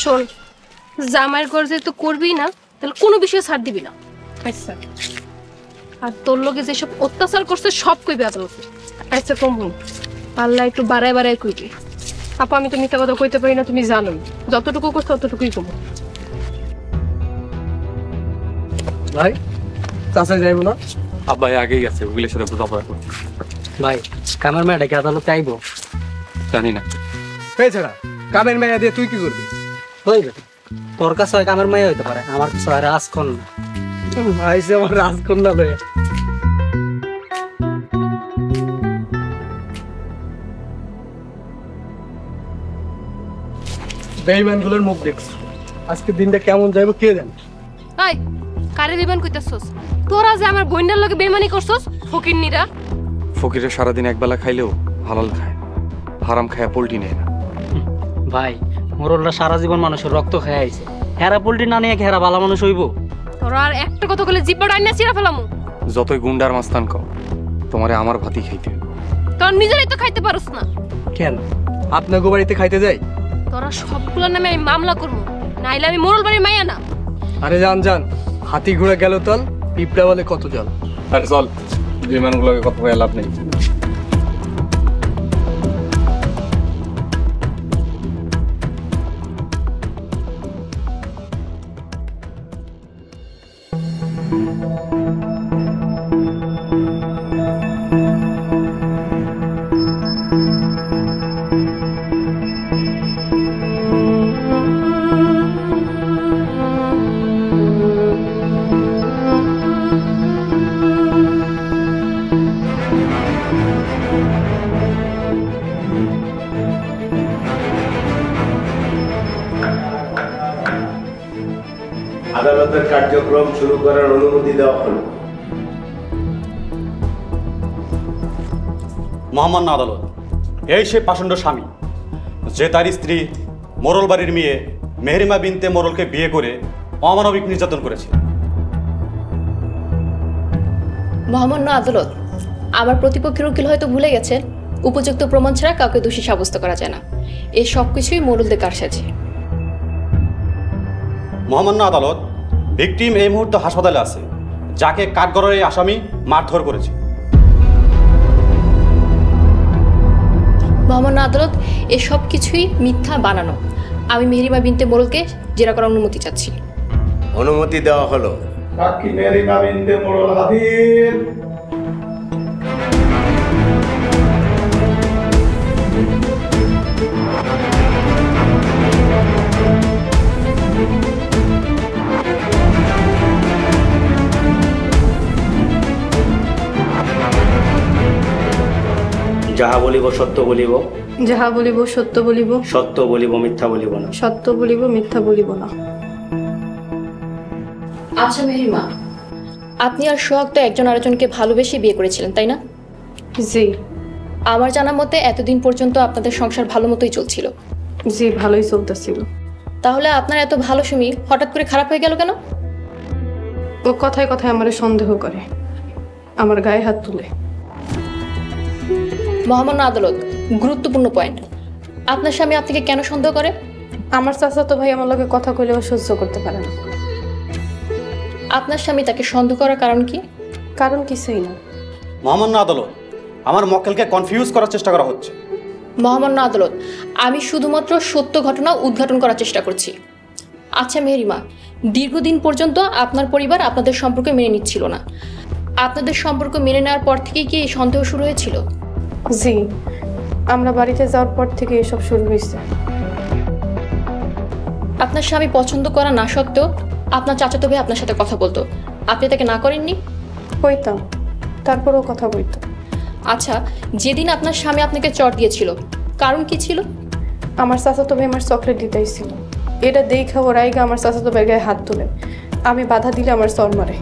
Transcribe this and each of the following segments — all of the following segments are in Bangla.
শোন, জামাইয়ের ঘর যেহেতু করবি না, তাহলে কোনো বিষয়ে ছাড় দিবি না। আচ্ছা, আর তোর লোকে যেসব অত্যাচার করছে সব কইবি আদালতে। আচ্ছা কম হন, পাল্লা একটু বাড়ায় বাড়ায় কইবি। আপা আমি তো মিথ্যা কথা কইতে পারি না, তুমি জানো। যতটুকু করছো ততটুকুই কমো। ভাই চাচা যাইব না? আব্বাই আগেই গেছে, উকিলের সাথে বোঝাপড়া করছে। ভাই কামের মেয়েটা কি আদালতে আইব? জানি না। এছাড়া কামের মেয়া দিয়ে তুই কি করবি? হইবে, তোর কাছে হয় কামের মেয়ে হইতে পারে, আমার কাছে হয় রাজকন্যা। আইসে আমার রাজকন্যা লয়ে। বেইমান গুলোর মুখ দেখছো, আজকে দিনটা কেমন যাইব কে জানে। এই কারে বিমান কইতাছস? তোরা যে আমার বইন্ডার লগে বেইমানি করছস ফকিন্নিরা। ফকিরে সারাদিন একবেলা খাইলেও হালাল খায়, হারাম খায় পোল্ট্রি নেয় না। ভাই মোরলরা সারা জীবন মানুষের রক্ত খেয়ে আইছে, হেরা পোল্ট্রি না নিয়ে হেরা ভালো মানুষ হইব? তোরা আর একটা কথা বলে জিব্বাটা আইনা চিরা ফেলামু। যতই গুন্ডার মাস্তান কও, তোমারে আমার ভাতই খাইতে হইব। তোর নিজেরাই তো খাইতে পারস না। কেন আপনার বাড়িতে খাইতে যাই? তোরা সবগুলোর নামে আমি মামলা করবো, নাইলে আমি মোরল বাড়ির মাইয়া না। আরে জান জান, হাতি ঘোড়া গেল তল, পিঁপড়া বলে কত জল। আরে চল, বিমানগুলোকে কথা বলে লাভ নেই। আদালতের কার্যক্রম শুরু করার অনুমতি দেওয়া হলো। মহামান্য আদালত, এই সে পাষণ্ড স্বামী যে তার স্ত্রী মোরল বাড়ির মেয়ে মেহরিমা বিনতে মোরলকে বিয়ে করে অমানবিক নির্যাতন করেছে। মহামান্য আদালত, আমার প্রতিপক্ষের উকিল হয়তো ভুলে গেছেন, উপযুক্ত প্রমাণ ছাড়া কাউকে দোষী সাব্যস্ত করা যায় না। এই সব কিছুই মোরলদের কারসাজি। মহামান্য আদালত, ভিকটিম এই মুহূর্তে হাসপাতালে আছে, যাকে কাঠগড়ার এই আসামি মারধর করেছে। মহামান্য আদালত, এই সব কিছুই মিথ্যা বানানো। আমি মেহরিমা বিনতে মোরলকে জেরা করার অনুমতি চাচ্ছি। অনুমতি দেওয়া হলো। সাক্ষী মেহরিমা বিনতে মোরল হাজির। যাহা বলিব সত্য বলিব, যাহা বলিব সত্য বলিব, সত্য বলিব মিথ্যা বলিব না। সত্য বলিব মিথ্যা বলিব না। আচ্ছা মেহরিমা, আপনি আর সোহাগ তো একজন আরেকজনকে ভালোবেসে বিয়ে করেছিলেন, তাই না? জি। আমার জানা মতে এতদিন পর্যন্ত আপনাদের সংসার ভালো মতোই চলছিল। জি, ভালোই চলতেছিল। তাহলে আপনার এত ভালো স্বামী হঠাৎ করে খারাপ হয়ে গেল কেন? ও কথায় কথায় আমারে সন্দেহ করে, আমার গায়ে হাত তুলে। মহামান্য আদালত, গুরুত্বপূর্ণ পয়েন্ট, আপনার স্বামী আপনাকে কেন সন্দেহ করে? আমার চাচাতো ভাই আমার লগে কথা কইলেও সহ্য করতে পারে না। আপনার স্বামী তাকে সন্দেহ করার কারণ কি? কারণ কিছুই না। মহামান্য আদালত, আমার মক্কেলকে কনফিউজ করার চেষ্টা করা হচ্ছে। মহামান্য আদালত, আমি শুধুমাত্র সত্য ঘটনা উদ্ঘাটন করার চেষ্টা করছি। আচ্ছা মেহরিমা, দীর্ঘদিন পর্যন্ত আপনার পরিবার আপনাদের সম্পর্ক মেনে নিচ্ছিল না। আপনাদের সম্পর্ক মেনে নেওয়ার পর থেকেই কি এই সন্দেহ শুরু হয়েছিল? জি, আমরা বাড়িতে যাওয়ার পর থেকে এসব শুরু হয়েছে। আপনার স্বামী পছন্দ করা না সত্ত্বেও আপনার চাচাতো ভাই আপনার সাথে কথা বলতো, আপনি তাকে না করেননি? কইতাম, তারপরেও কথা বলতো। আচ্ছা, যেদিন আপনার স্বামী আপনাকে চট দিয়েছিল, কারণ কি ছিল? আমার চাচাতো ভাই আমার চকলেট দিতেইছিল, এটা দেখা ওর আইগা আমার চাচাতো ভাইয়ের গায়ে হাত তুলে। আমি বাধা দিলে আমার চর মারে।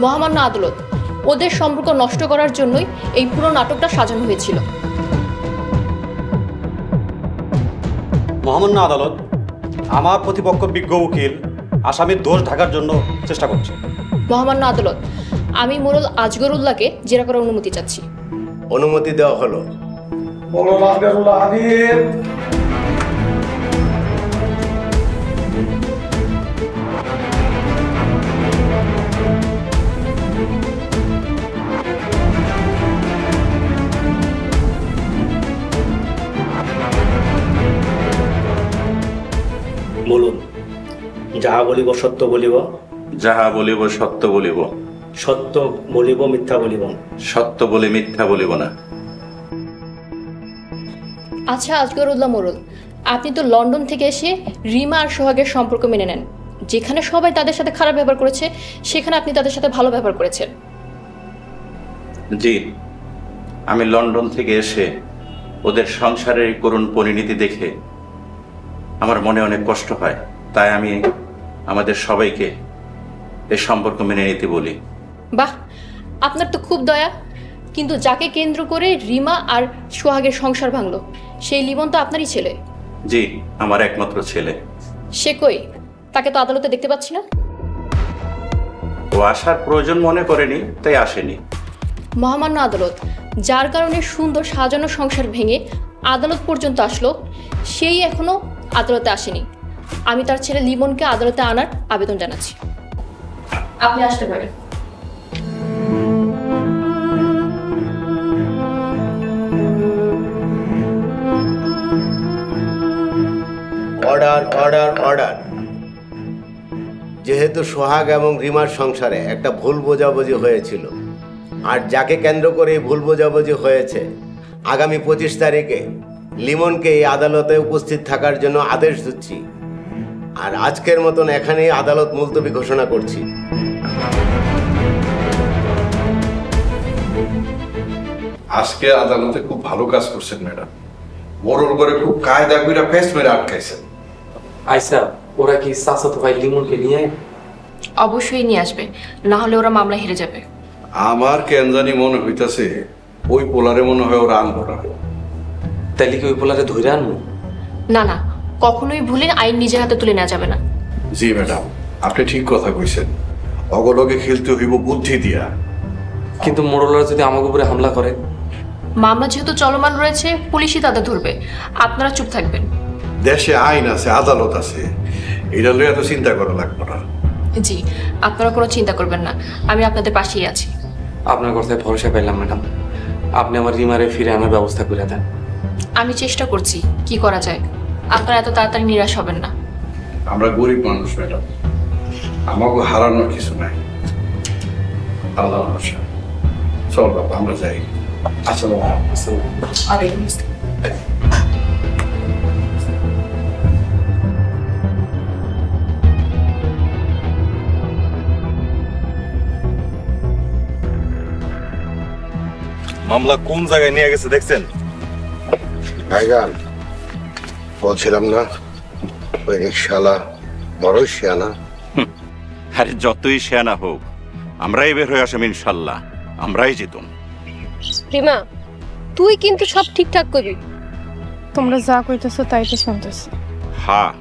মহামান্য আদালত, ওদের সম্পর্ক নষ্ট করার জন্যই এই পুরো নাটকটা সাজানো হয়েছিল। মহামান্য আদালত, আমার প্রতিপক্ষ বিজ্ঞ উকিল আসামির দোষ ঢাকার জন্য চেষ্টা করছে। মহামান্য আদালত, আমি মোরল আজগরুল্লাহকে জেরা করার অনুমতি চাচ্ছি। অনুমতি দেওয়া হলো। মোড়ল আবদুল্লাহ হাজির। বলুন, যাহা বলিব সত্য বলিব, যাহা বলিব সত্য বলিব, সত্য বলিব মিথ্যা বলিব না। সত্য বলে মিথ্যা বলিব না। আচ্ছা আজগরুল্লাহ মোড়ল, আপনি তো লন্ডন থেকে এসে রিমা আর সোহাগের সম্পর্ক মেনে নেন। যেখানে সবাই তাদের সাথে খারাপ ব্যবহার করেছে, সেখানে আপনি তাদের সাথে ভালো ব্যবহার করেছেন। জি, আমি লন্ডন থেকে এসে ওদের সংসারের এই করুণ পরিণতি দেখে আমার মনে অনেক কষ্ট হয়। তাই আমি আমাদের সবাইকে এই সম্পর্ক মেনে নিতে বলি। বাহ, আপনার তো খুব দয়া। কিন্তু যাকে কেন্দ্র করে রিমা আর সোহাগের সংসার ভাঙলো, সেই লিমন তো আপনারই ছেলে। জি, আমার একমাত্র ছেলে। সে কই? তাকে তো আদালতে দেখতে পাচ্ছি না। ও আসার প্রয়োজন মনে করেনি, তাই আসেনি। মহামান্য আদালত, যার কারণে সুন্দর সাজানো সংসার ভেঙে আদালত পর্যন্ত আসলো, সেই এখনো আদালতে আসেনি। আমি তার ছেলে লিমনকে আদালতে আনার আবেদন জানাচ্ছি। আপনি আসতে পারেন। Order, order, order. যেহেতু সোহাগ এবং রিমার সংসারে একটা ভুল বোঝাবুঝি হয়েছিল, আর যাকে কেন্দ্র করে এই ভুল বোঝাবুঝি হয়েছে, আগামী 25 তারিখে লিমনকে এই আদালতে উপস্থিত থাকার জন্য আদেশ দিচ্ছি। আর আজকের মতন এখানেই আদালত মুলতবি ঘোষণা করছি। আজকে আদালতে খুব ভালো কাজ করছেন ম্যাডাম। মোড়ল করে খুব কায়দা কইরা পেস মেরে আটকাইছেন। আইসা, ওরা কি চাচাতো ভাই লিমনকে নিয়ে? অবশ্যই নিয়ে আসবে, না হলে ওরা মামলা হেরে যাবে। আমার কেন জানি মনে হইতাছে ওই পোলারে মনে হয় ওরা আনবো না। তাইলে কি ওই পোলারে ধরে আনবো? না না, কখনোই ভুলে আইন নিজের হাতে তুলে নেওয়া যাবে না। জি ম্যাডাম, আপনি ঠিক কথা কইছেন। অগলগে খেলতে হইব বুদ্ধি দিয়া। কিন্তু মোড়লরা যদি আমাকে উপরে হামলা করে? মামলা যেহেতু চলমান রয়েছে, পুলিশই তাদের ধরবে। আপনারা চুপ থাকবেন। দেশে আইন আছে, আদালত আছে, এটা লইয়া তো চিন্তা করা লাগবে না। জি, আপনারা কোনো চিন্তা করবেন না, আমি আপনাদের পাশেই আছি। আপনার কথায় ভরসা পেলাম ম্যাডাম। আপনি আমার রিমারে ফিরে আনার ব্যবস্থা করে দেন। আমি চেষ্টা করছি, কি করা যায়। আপনারা এত তাড়াতাড়ি নিরাশ হবেন না। আমরা গরিব মানুষ ম্যাডাম, আমাকে হারানোর কিছু নাই। আল্লাহ ভরসা। চল বাবা, আমরা যাই। আচ্ছা বাবা। মামলা কোন জায়গায় নিয়ে গেছে দেখছেন? ভাইজান, বলছিলাম না ওই রিক্সাওয়ালা বড় শিয়ানা। আরে যতই শেয়ানা হোক, আমরাই বের হয়ে আসলাম ইনশাল্লাহ, আমরাই জিতুম। রিমা, তুই কিন্তু সব ঠিকঠাক করবি। তোমরা যা কইতেছো তাই তো শুনতেছি। হ্যাঁ,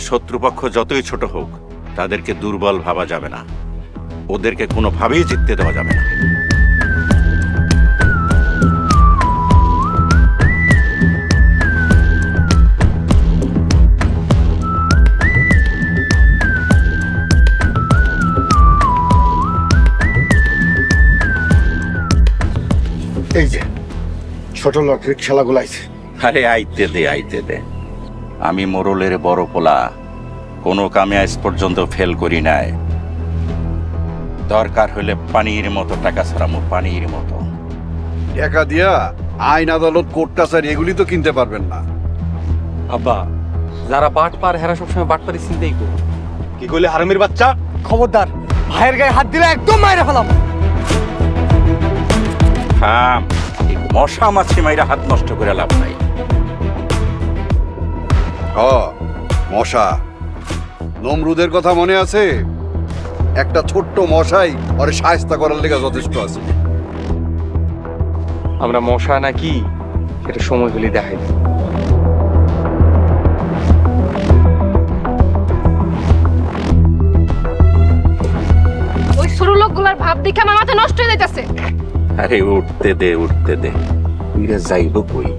শত্রুপক্ষ যতই ছোট হোক, তাদেরকে দুর্বল ভাবা যাবে না। ওদেরকে কোনোভাবেই জিততে দেওয়া যাবে না। এই যে ছোট লোক রিক্সাওয়ালা গুলাইছে। আরে আইতে দে, আইতে দে। আমি মোড়লের বড় পোলা, কোনো কামে আজ পর্যন্ত ফেল করি নাই। দরকার হলে পানির মতো টাকা ছাড়ামো, পানির মতো। টাকা দিয়া আইন, আদালত, কোর্ট কাছারি এগুলি তো কিনতে পারবেন না। আব্বা, যারা বাট পার হেরা সবসময় বাট পারি চিন্তাই করো। কি কইলে হারামির বাচ্চা? খবরদার, ভাইয়ের গায়ে হাত দিলে একদম মাইরে ফেলাম। হ্যাঁ, এই মশা মাছি মাইরা হাত নষ্ট করে লাভ নাই। মশা, নমরুদের কথা মনে আছে? একটা ছোট্ট মশাই ওরে শায়েস্তা করার লেগে যথেষ্ট আছে। আমরা মশা নাকি এটা সময় হলে দেখাই দেব। ওই ছোট লোকগুলার ভাব দেখে আমার মাথা নষ্ট হয়ে যাইতেছে। আরে উঠতে দে উঠতে দে, উইরা যাইব কই?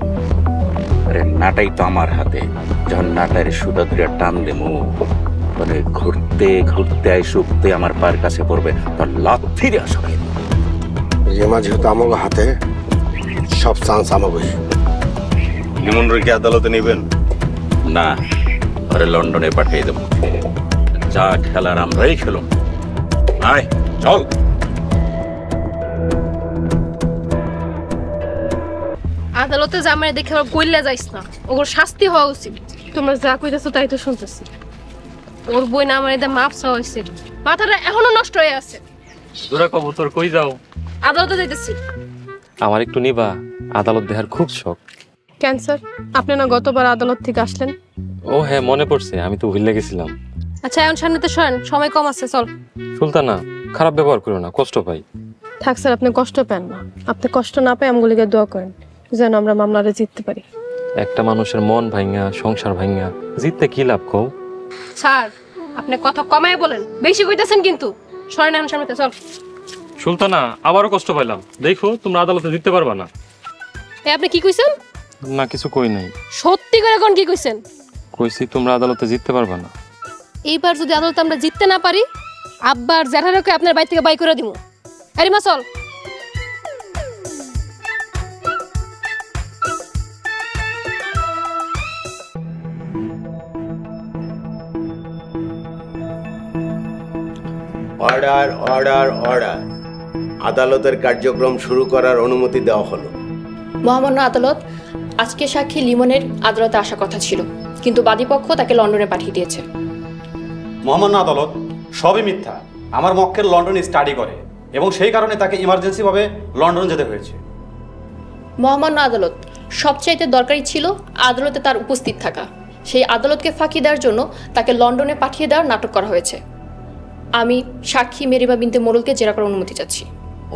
আরে নাটাই তো আমার হাতে, যখন নাটার সুতা ধরে টান দেবো মানে ঘুরতে ঘুরতে শুকতে আমার পায়ের কাছে পড়বে, তখন লাথিরে আসবে। রিমা যেহেতু আমাকে হাতে, সব চান্স আমাকে। লিমন রেখে আদালতে নেবেন না, আরে লন্ডনে পাঠিয়ে দেবো, যা খেলার আমরাই খেলো। আয় চল। আদালতে জামাই দেখে ওর গইল্লা যাইস না, ওর শাস্তি হওয়া উচিত। তোমরা যা কইতেছো তাই তো শুনতেছি। ওর বই না আমার এদের মাপ চাওয়া হয়েছে, মাথাটা এখনো নষ্ট হয়ে আছে। তোরা কবুতর কই যাও? আদালতে যাইতেছি। আমার একটু নিবা, আদালত দেখার খুব শখ। ক্যান্সার, আপনি না গতবার আদালত থেকে আসলেন? ও হ্যাঁ, মনে পড়ছে, আমি তো ভুলে গেছিলাম। আচ্ছা এখন সামনেতে সরেন, সময় কম আছে, চল। সুলতানা, খারাপ ব্যবহার করো না, কষ্ট পাই। থাক স্যার, আপনি কষ্ট পান না। আপনি কষ্ট না পাই আমগুলিকে দোয়া করেন যেন আমরা মামলাটা জিততে পারি। একটা মানুষের মন ভাঙা, সংসার ভাঙা, জিততে কি লাভ কও? স্যার আপনি কথা কমায় বলেন, বেশি কইতাছেন কিন্তু। সরেন এখন সামনেতে, চল। সুলতানা, আবারও কষ্ট পাইলাম। দেখো তোমরা আদালতে জিততে পারবা না। আপনি কি কইছেন? না, কিছু কই নাই। সত্যি করে কোন কি কইছেন? কইছি তোমরা আদালতে জিততে পারবা না। এইবার যদি আদালতে আমরা জিততে না পারি, আব্বা আর জ্যাঠারকে আপনার বাড়ি থেকে বাই করে দিব। আরে মা চল। Order order order. আদালতের কার্যক্রম শুরু করার অনুমতি দেওয়া হলো। মহামান্য আদালত, আজকে সাক্ষী লিমনের আদালতে আসার কথা ছিল, কিন্তু বাদীপক্ষ তাকে লন্ডনে পাঠিয়ে দিয়েছে। মহামান্য আদালত, সবই মিথ্যা। আমার মক্কেল লন্ডনে স্টাডি করে এবং সেই কারণে তাকে ইমার্জেন্সিভাবে লন্ডন যেতে হয়েছে। মহামান্য আদালত, সবচাইতে দরকারি ছিল আদালতে তার উপস্থিত থাকা। সেই আদালতকে ফাঁকি দেওয়ার জন্য তাকে লন্ডনে পাঠিয়ে দেওয়ার নাটক করা হয়েছে। আমি সাক্ষী মেরিমা বিনতে মোড়লকে জেরা করার অনুমতি চাচ্ছি।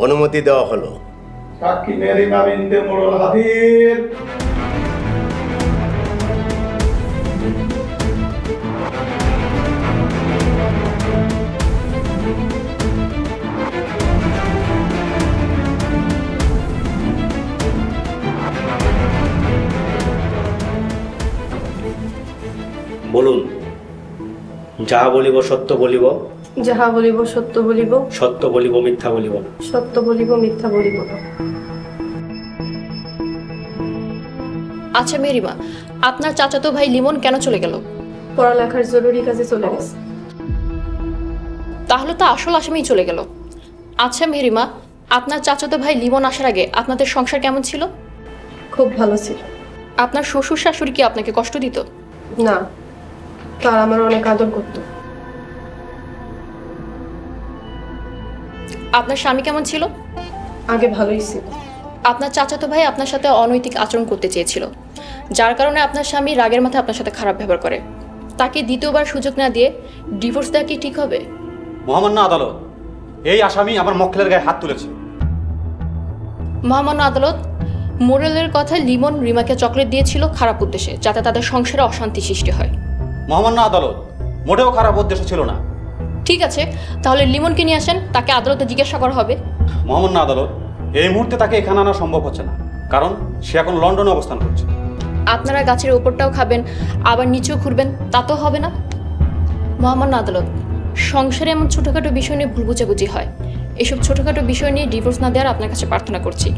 অনুমতি দেওয়া হলো। সাক্ষী মেরিমা বিনতে মোড়ল হাজির। বলুন। যাহা বলিব সত্য বলিব, যাহা বলিব সত্য বলিব, সত্য বলিব মিথ্যা বলিব না। সত্য বলিব মিথ্যা বলিব না। আচ্ছা মেরিমা, আপনার চাচাতো ভাই লিমন কেন চলে গেল? পড়ালেখার জরুরি কাজে চলে গেছে। তাহলে তো আসল আসামিই চলে গেল। আচ্ছা মেরিমা, আপনার চাচাতো ভাই লিমন আসার আগে আপনাদের সংসার কেমন ছিল? খুব ভালো ছিল। আপনার শ্বশুর শাশুড়ি কি আপনাকে কষ্ট দিত? না, তার আমার অনেক আদর করত। আপনার স্বামী কেমন ছিল? আগে ভালোই ছিল। আপনার চাচাতো ভাই আপনার সাথে অনৈতিক আচরণ করতে চেয়েছিল, যার কারণে আপনার স্বামী রাগের মাথায় আপনার সাথে খারাপ ব্যবহার করে। তাকে দ্বিতীয়বার সুযোগ না দিয়ে ডিভোর্স দেওয়া কি ঠিক হবে? মহামান্য আদালত, এই আসামি আমার মক্কেলের গায়ে হাত তুলেছে। মহামান্য আদালত, মোরেলের কথায় লিমন রিমাকে চকলেট দিয়েছিল খারাপ উদ্দেশ্যে, যাতে তাদের সংসারে অশান্তি সৃষ্টি হয়। মহামান্য আদালত, মোটেও খারাপ উদ্দেশ্য ছিল না। ঠিক আছে, তাহলে লিমনকে নিয়ে আসেন, তাকে আদালতে জিজ্ঞাসা করা হবে। মহামান্য আদালত, এই মুহূর্তে তাকে এখানে আনা সম্ভব হচ্ছে না, কারণ সে এখন লন্ডনে অবস্থান করছে। আপনারা গাছের উপরটাও খাবেন আবার নিচেও ঘুরবেন, তা তো হবে না। মহামান্য আদালত, সংসারে এমন ছোটোখাটো বিষয় নিয়ে ভুল বুঝাবুঝি হয়। এসব ছোটোখাটো বিষয় নিয়ে ডিভোর্স না দেওয়ার আপনার কাছে প্রার্থনা করছি।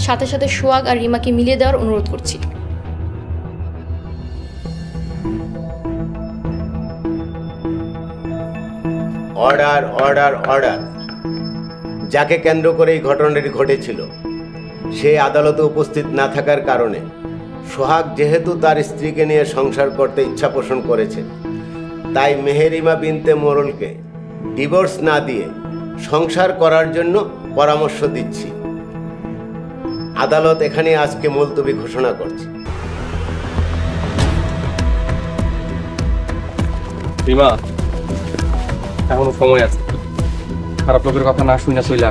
সাথে সাথে সোহাগ আর রিমাকে মিলিয়ে দেওয়ার অনুরোধ করছি। Order order order. যাকে কেন্দ্র করে এই ঘটনাটি ঘটেছিল সে আদালতে উপস্থিত না থাকার কারণে সোহাগ যেহেতু তার স্ত্রীকে নিয়ে সংসার করতে ইচ্ছা পোষণ করেছে, তাই মেহেরিমা বিনতে মোড়লকে ডিভোর্স না দিয়ে সংসার করার জন্য পরামর্শ দিচ্ছি। আদালত এখানে আজকে মুলতবি ঘোষণা করছে। রিমা, এখনো সময় আছে। খারাপ লোকের কথা না শুনে চইলা।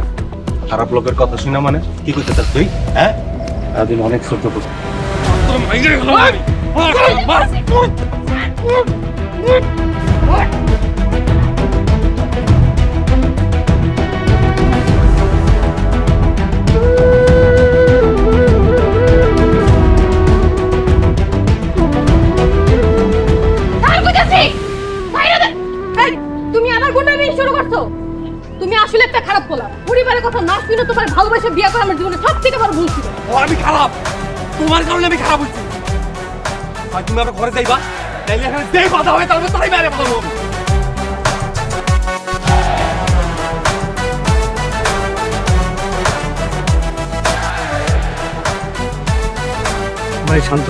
খারাপ লোকের কথা শুনে মানে কি করতে চাস তুই? হ্যাঁ, এতদিন অনেক সহ্য করছি। তুমি আসলে একটা খারাপ পোলা। পরিবারের কথা না শুনে তোমার ভালোবাসা বিয়ে করা আমার জীবনে সবথেকে বড় ভুল ছিল। ও আমি খারাপ, তোমার কারণে আমি খারাপ হচ্ছি। আর তুমি আমার ঘরে যাইবা, তাইলে এখানে যে কথা হয় তাহলে তাই মেরে ফেলবো। ভাই শান্ত